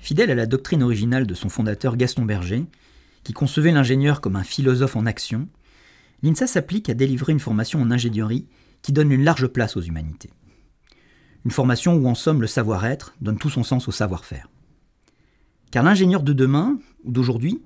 Fidèle à la doctrine originale de son fondateur Gaston Berger, qui concevait l'ingénieur comme un philosophe en action, l'INSA s'applique à délivrer une formation en ingénierie qui donne une large place aux humanités. Une formation où en somme le savoir-être donne tout son sens au savoir-faire. Car l'ingénieur de demain, ou d'aujourd'hui,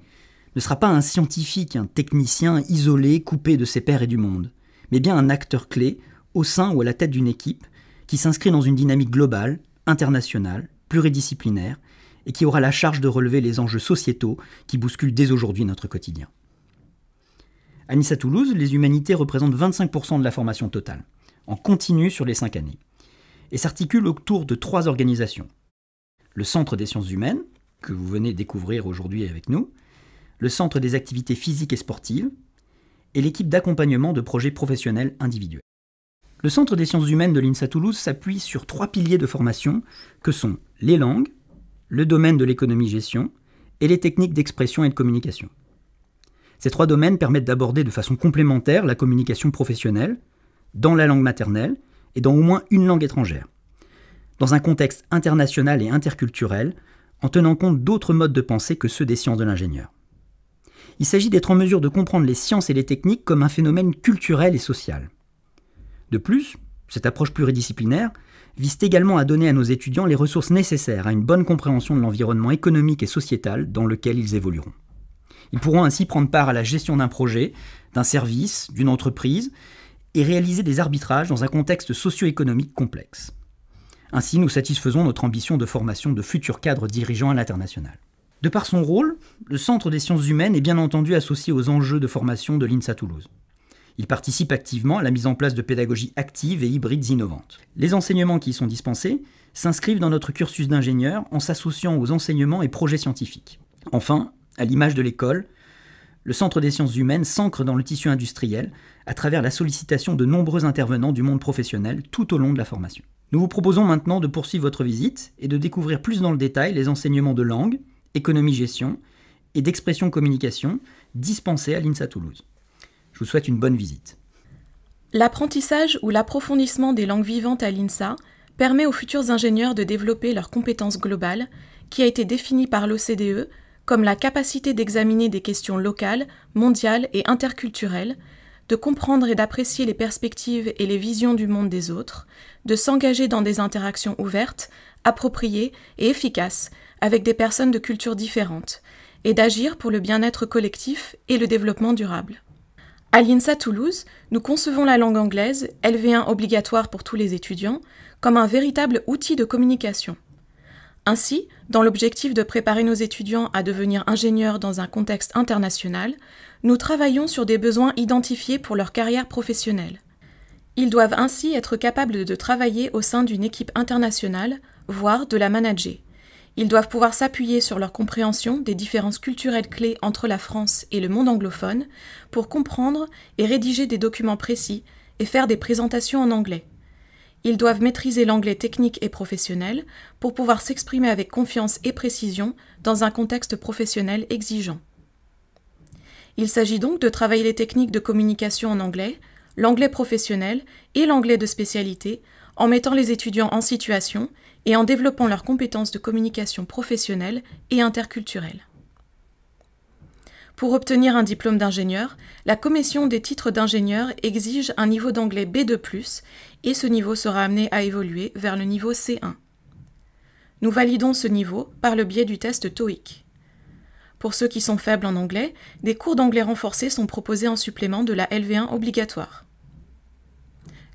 ne sera pas un scientifique, un technicien isolé, coupé de ses pairs et du monde, mais bien un acteur clé au sein ou à la tête d'une équipe qui s'inscrit dans une dynamique globale, internationale, pluridisciplinaire, et qui aura la charge de relever les enjeux sociétaux qui bousculent dès aujourd'hui notre quotidien. À l'INSA Toulouse, les humanités représentent 25% de la formation totale, en continu sur les 5 années, et s'articulent autour de 3 organisations. Le Centre des sciences humaines, que vous venez découvrir aujourd'hui avec nous, le Centre des activités physiques et sportives, et l'équipe d'accompagnement de projets professionnels individuels. Le Centre des sciences humaines de l'INSA Toulouse s'appuie sur 3 piliers de formation que sont les langues, le domaine de l'économie-gestion et les techniques d'expression et de communication. Ces 3 domaines permettent d'aborder de façon complémentaire la communication professionnelle dans la langue maternelle et dans au moins une langue étrangère, dans un contexte international et interculturel, en tenant compte d'autres modes de pensée que ceux des sciences de l'ingénieur. Il s'agit d'être en mesure de comprendre les sciences et les techniques comme un phénomène culturel et social. De plus, cette approche pluridisciplinaire vise également à donner à nos étudiants les ressources nécessaires à une bonne compréhension de l'environnement économique et sociétal dans lequel ils évolueront. Ils pourront ainsi prendre part à la gestion d'un projet, d'un service, d'une entreprise, et réaliser des arbitrages dans un contexte socio-économique complexe. Ainsi, nous satisfaisons notre ambition de formation de futurs cadres dirigeants à l'international. De par son rôle, le Centre des sciences humaines est bien entendu associé aux enjeux de formation de l'INSA Toulouse. Il participe activement à la mise en place de pédagogies actives et hybrides innovantes. Les enseignements qui y sont dispensés s'inscrivent dans notre cursus d'ingénieur en s'associant aux enseignements et projets scientifiques. Enfin, à l'image de l'école, le Centre des sciences humaines s'ancre dans le tissu industriel à travers la sollicitation de nombreux intervenants du monde professionnel tout au long de la formation. Nous vous proposons maintenant de poursuivre votre visite et de découvrir plus dans le détail les enseignements de langue, économie-gestion et d'expression-communication dispensés à l'INSA Toulouse. Je vous souhaite une bonne visite. L'apprentissage ou l'approfondissement des langues vivantes à l'INSA permet aux futurs ingénieurs de développer leurs compétences globales, qui a été définie par l'OCDE comme la capacité d'examiner des questions locales, mondiales et interculturelles, de comprendre et d'apprécier les perspectives et les visions du monde des autres, de s'engager dans des interactions ouvertes, appropriées et efficaces avec des personnes de cultures différentes, et d'agir pour le bien-être collectif et le développement durable. À l'INSA Toulouse, nous concevons la langue anglaise, LV1 obligatoire pour tous les étudiants, comme un véritable outil de communication. Ainsi, dans l'objectif de préparer nos étudiants à devenir ingénieurs dans un contexte international, nous travaillons sur des besoins identifiés pour leur carrière professionnelle. Ils doivent ainsi être capables de travailler au sein d'une équipe internationale, voire de la manager. Ils doivent pouvoir s'appuyer sur leur compréhension des différences culturelles clés entre la France et le monde anglophone pour comprendre et rédiger des documents précis et faire des présentations en anglais. Ils doivent maîtriser l'anglais technique et professionnel pour pouvoir s'exprimer avec confiance et précision dans un contexte professionnel exigeant. Il s'agit donc de travailler les techniques de communication en anglais, l'anglais professionnel et l'anglais de spécialité, en mettant les étudiants en situation et en développant leurs compétences de communication professionnelle et interculturelle. Pour obtenir un diplôme d'ingénieur, la commission des titres d'ingénieur exige un niveau d'anglais B2+, et ce niveau sera amené à évoluer vers le niveau C1. Nous validons ce niveau par le biais du test TOEIC. Pour ceux qui sont faibles en anglais, des cours d'anglais renforcés sont proposés en supplément de la LV1 obligatoire.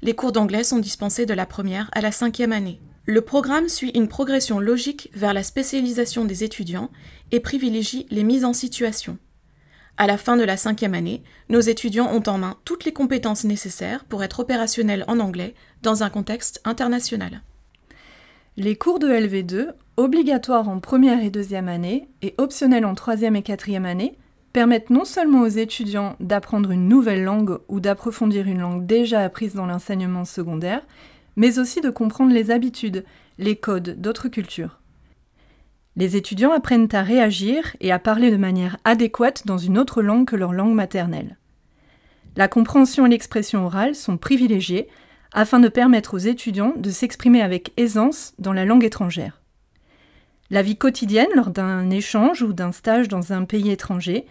Les cours d'anglais sont dispensés de la première à la 5e année. Le programme suit une progression logique vers la spécialisation des étudiants et privilégie les mises en situation. À la fin de la 5e année, nos étudiants ont en main toutes les compétences nécessaires pour être opérationnels en anglais dans un contexte international. Les cours de LV2, obligatoires en première et deuxième année et optionnels en troisième et quatrième année, permettent non seulement aux étudiants d'apprendre une nouvelle langue ou d'approfondir une langue déjà apprise dans l'enseignement secondaire, mais aussi de comprendre les habitudes, les codes d'autres cultures. Les étudiants apprennent à réagir et à parler de manière adéquate dans une autre langue que leur langue maternelle. La compréhension et l'expression orale sont privilégiées afin de permettre aux étudiants de s'exprimer avec aisance dans la langue étrangère. La vie quotidienne lors d'un échange ou d'un stage dans un pays étranger,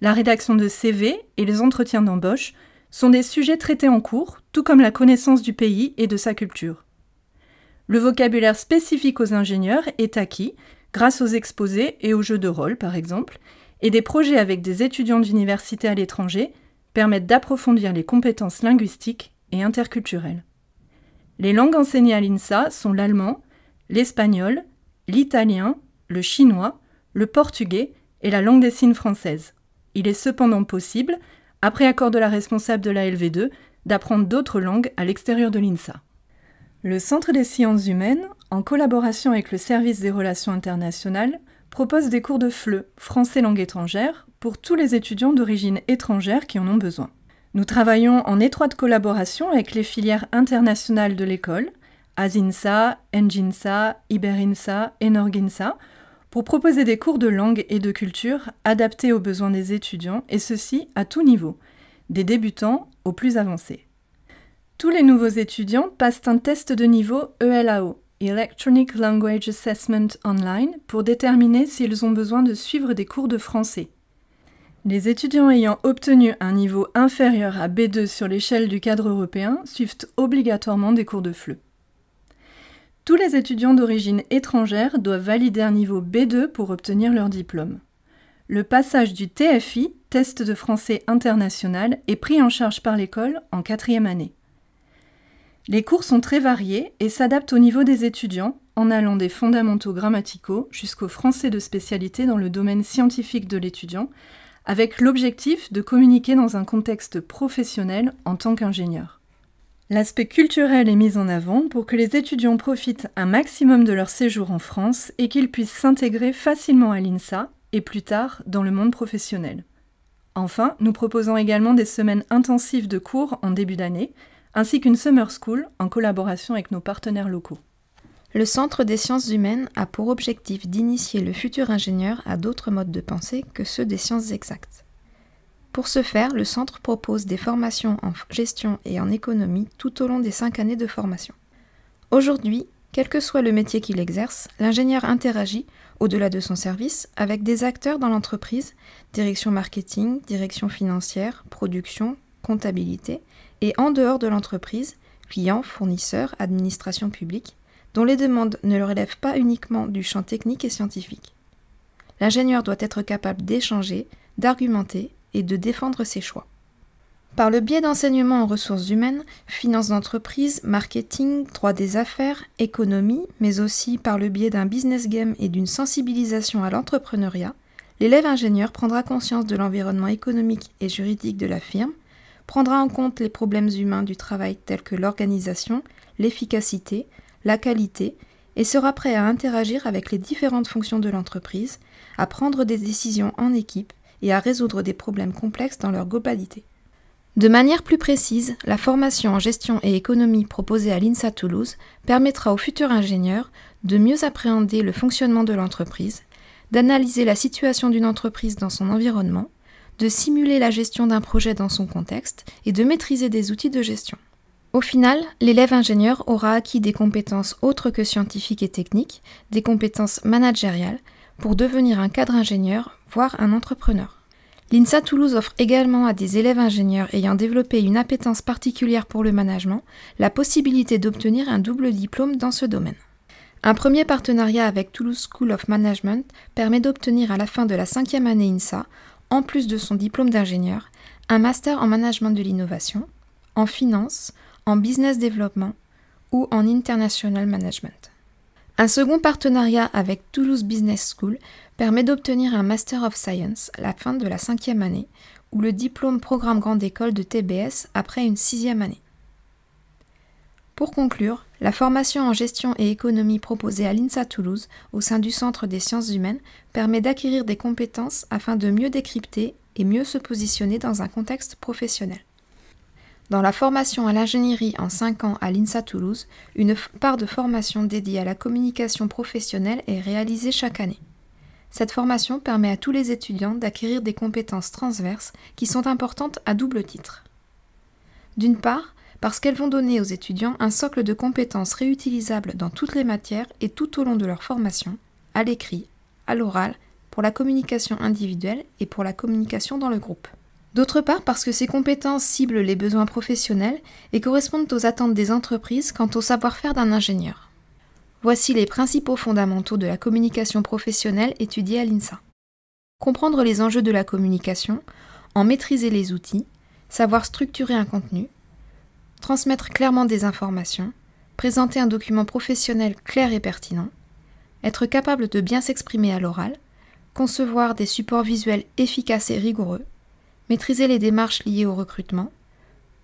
la rédaction de CV et les entretiens d'embauche sont des sujets traités en cours, tout comme la connaissance du pays et de sa culture. Le vocabulaire spécifique aux ingénieurs est acquis grâce aux exposés et aux jeux de rôle, par exemple, et des projets avec des étudiants d'université à l'étranger permettent d'approfondir les compétences linguistiques et interculturelles. Les langues enseignées à l'INSA sont l'allemand, l'espagnol, l'italien, le chinois, le portugais et la langue des signes française. Il est cependant possible, après accord de la responsable de la LV2, d'apprendre d'autres langues à l'extérieur de l'INSA. Le Centre des sciences humaines, en collaboration avec le Service des relations internationales, propose des cours de FLE, français langue étrangère, pour tous les étudiants d'origine étrangère qui en ont besoin. Nous travaillons en étroite collaboration avec les filières internationales de l'école, ASINSA, ENGINSA, IBERINSA et NORGINSA, pour proposer des cours de langue et de culture adaptés aux besoins des étudiants, et ceci à tout niveau, des débutants aux plus avancés. Tous les nouveaux étudiants passent un test de niveau ELAO, Electronic Language Assessment Online, pour déterminer s'ils ont besoin de suivre des cours de français. Les étudiants ayant obtenu un niveau inférieur à B2 sur l'échelle du cadre européen suivent obligatoirement des cours de FLE. Tous les étudiants d'origine étrangère doivent valider un niveau B2 pour obtenir leur diplôme. Le passage du TFI, test de français international, est pris en charge par l'école en 4e année. Les cours sont très variés et s'adaptent au niveau des étudiants, en allant des fondamentaux grammaticaux jusqu'au français de spécialité dans le domaine scientifique de l'étudiant, avec l'objectif de communiquer dans un contexte professionnel en tant qu'ingénieur. L'aspect culturel est mis en avant pour que les étudiants profitent un maximum de leur séjour en France et qu'ils puissent s'intégrer facilement à l'INSA et plus tard dans le monde professionnel. Enfin, nous proposons également des semaines intensives de cours en début d'année, ainsi qu'une summer school en collaboration avec nos partenaires locaux. Le Centre des sciences humaines a pour objectif d'initier le futur ingénieur à d'autres modes de pensée que ceux des sciences exactes. Pour ce faire, le centre propose des formations en gestion et en économie tout au long des 5 années de formation. Aujourd'hui, quel que soit le métier qu'il exerce, l'ingénieur interagit, au-delà de son service, avec des acteurs dans l'entreprise, direction marketing, direction financière, production, comptabilité, et en dehors de l'entreprise, clients, fournisseurs, administration publique, dont les demandes ne le relèvent pas uniquement du champ technique et scientifique. L'ingénieur doit être capable d'échanger, d'argumenter et de défendre ses choix. Par le biais d'enseignements en ressources humaines, finance d'entreprise, marketing, droit des affaires, économie, mais aussi par le biais d'un business game et d'une sensibilisation à l'entrepreneuriat, l'élève ingénieur prendra conscience de l'environnement économique et juridique de la firme, prendra en compte les problèmes humains du travail tels que l'organisation, l'efficacité, la qualité, et sera prêt à interagir avec les différentes fonctions de l'entreprise, à prendre des décisions en équipe et à résoudre des problèmes complexes dans leur globalité. De manière plus précise, la formation en gestion et économie proposée à l'INSA Toulouse permettra aux futurs ingénieurs de mieux appréhender le fonctionnement de l'entreprise, d'analyser la situation d'une entreprise dans son environnement, de simuler la gestion d'un projet dans son contexte et de maîtriser des outils de gestion. Au final, l'élève ingénieur aura acquis des compétences autres que scientifiques et techniques, des compétences managériales, pour devenir un cadre ingénieur, voire un entrepreneur. L'INSA Toulouse offre également à des élèves ingénieurs ayant développé une appétence particulière pour le management la possibilité d'obtenir un double diplôme dans ce domaine. Un premier partenariat avec Toulouse School of Management permet d'obtenir à la fin de la 5e année INSA, en plus de son diplôme d'ingénieur, un master en management de l'innovation, en finance, en business development ou en international management. Un second partenariat avec Toulouse Business School permet d'obtenir un Master of Science à la fin de la 5e année ou le diplôme programme grande école de TBS après une 6e année. Pour conclure, la formation en gestion et économie proposée à l'INSA Toulouse au sein du Centre des sciences humaines permet d'acquérir des compétences afin de mieux décrypter et mieux se positionner dans un contexte professionnel. Dans la formation à l'ingénierie en 5 ans à l'INSA Toulouse, une part de formation dédiée à la communication professionnelle est réalisée chaque année. Cette formation permet à tous les étudiants d'acquérir des compétences transverses qui sont importantes à double titre. D'une part, parce qu'elles vont donner aux étudiants un socle de compétences réutilisables dans toutes les matières et tout au long de leur formation, à l'écrit, à l'oral, pour la communication individuelle et pour la communication dans le groupe. D'autre part, parce que ces compétences ciblent les besoins professionnels et correspondent aux attentes des entreprises quant au savoir-faire d'un ingénieur. Voici les principaux fondamentaux de la communication professionnelle étudiés à l'INSA. Comprendre les enjeux de la communication, en maîtriser les outils, savoir structurer un contenu, transmettre clairement des informations, présenter un document professionnel clair et pertinent, être capable de bien s'exprimer à l'oral, concevoir des supports visuels efficaces et rigoureux, maîtriser les démarches liées au recrutement,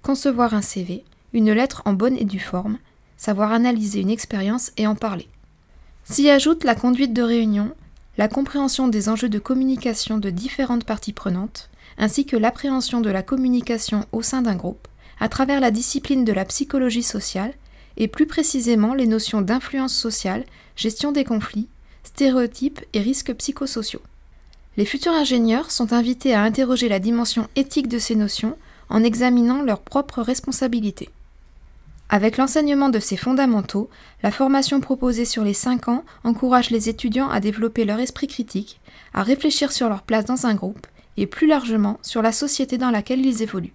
concevoir un CV, une lettre en bonne et due forme, savoir analyser une expérience et en parler. S'y ajoute la conduite de réunion, la compréhension des enjeux de communication de différentes parties prenantes, ainsi que l'appréhension de la communication au sein d'un groupe, à travers la discipline de la psychologie sociale, et plus précisément les notions d'influence sociale, gestion des conflits, stéréotypes et risques psychosociaux. Les futurs ingénieurs sont invités à interroger la dimension éthique de ces notions en examinant leurs propres responsabilités. Avec l'enseignement de ces fondamentaux, la formation proposée sur les 5 ans encourage les étudiants à développer leur esprit critique, à réfléchir sur leur place dans un groupe et plus largement sur la société dans laquelle ils évoluent.